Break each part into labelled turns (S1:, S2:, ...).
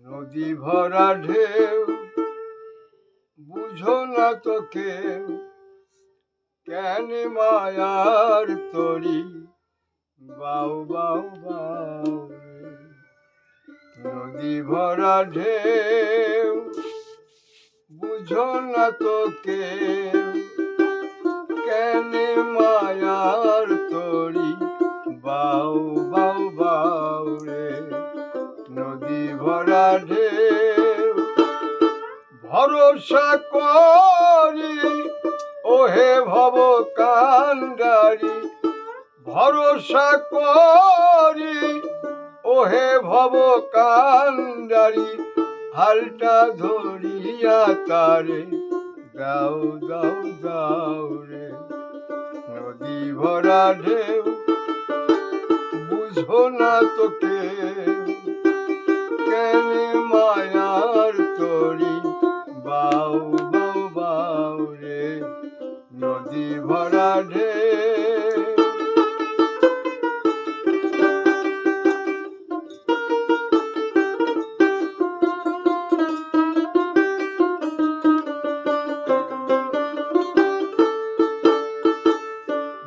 S1: নদী ভরা ঢেউ বুঝো না তো কেউ, কেন মায়ার তরি বাউ বাউ বাউ রে। নদী ভরা ঢেউ বুঝো না তো কেউ, কেন মায়ার তরি বাউ বাউ বাউ রে। নদী ভরা ঢেউ ভরসা করি ওহে ভব কান্ডারি, ভরসা করি ওহে ভব কান্ডারি, হালটা ধরিয়া তারে দাও দাও দাও রে। নদী ভরা ঢেউ বুঝো না তো কেউ, কেন মায়ার তরি বাউ বাউ বাউ রে। নদী ভরা ঢেউ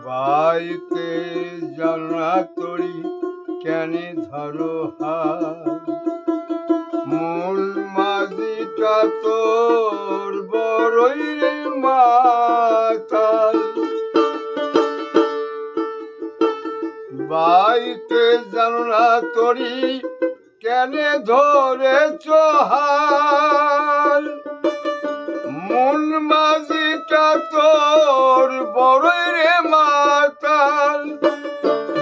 S1: বাইতে জানা তরি কেন ধরো হাত, মূল মাঝিটা তোর বড়ই রে মাতাল। বাইতে জানো না তরি কেন ধরেছ হাল, মূল মাঝিটা তোর বড়ই রে মাতাল।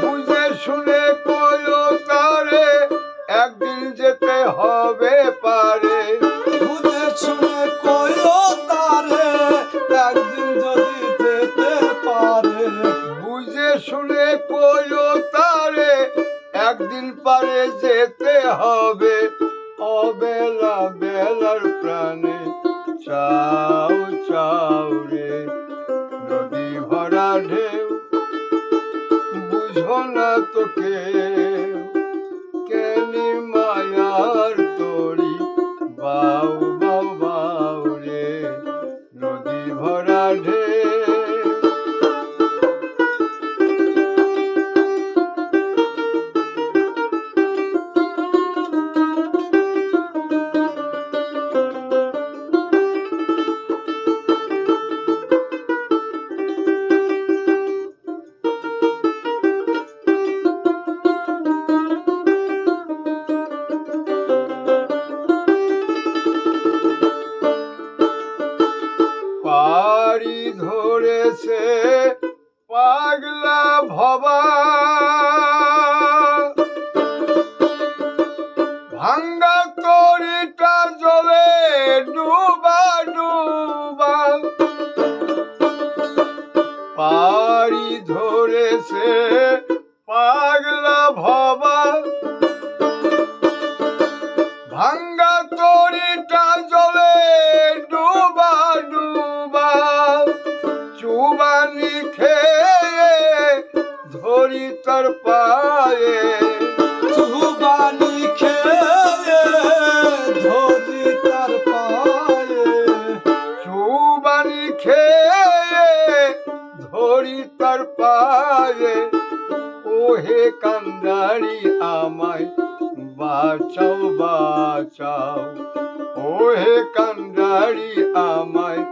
S1: বুঝে শুনে কয়ো তারে একদিন যেতে হবে পারে,
S2: বুঝে শুনে কয়ো তারে একদিন যদি যেতে পারে।
S1: বুঝে শুনে কয়ো তারে একদিন পারে যেতে হবে। অবেলা বেলার প্রাণে চাও চাও রে। নদী ভরা ঢেউ বুঝো না তো কেউ, কেন মায়ার তরি বাউ বাউ বাউ রে। নদী ভরা ঢেউ পাড়ি ধরেছে পাগলা ভবা, ভাঙ্গা তরিটা জলে ডুবা ডুবা। পাড়ি ধরেছে পাগলা ভবা, ভাঙ্গা তরিটা জলে ডুবা ডুবা। চুবানি খেয়ে ধরি তার পায়ে,
S2: চুবানি খেয়ে ধরি তার পায়ে।
S1: চুবানি খেয়ে ধরি তার পায়ে। ওহে কান্ডারি আমায় বাঁচাও বাঁচাও, ওহে কান্ডারি আমায়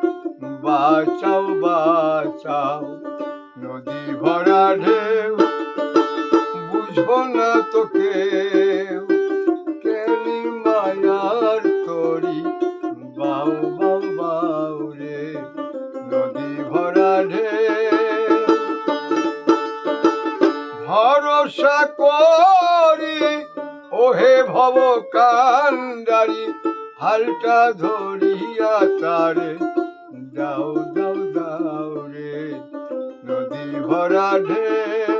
S1: বাঁচাও বাঁচাও। নদী ভরা ঢেউ বুঝো না তো কেউ, কেন মায়ার তরি বাউ বাউ বাউ রে। নদী ভরা ঢেউ ভরসা করি ওহে ভব কান্ডারি, হালটা ধরিয়া তারে দাও দাও দাও রে। নদী ভরা ঢেউ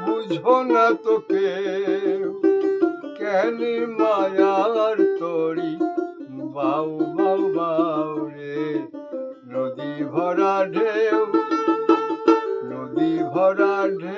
S1: বুঝো না তো কেউ, কেন মায়ার তরি বাউ বাউ বাউ রে। নদী ভরা ঢেউ, নদী ভরা ঢেউ।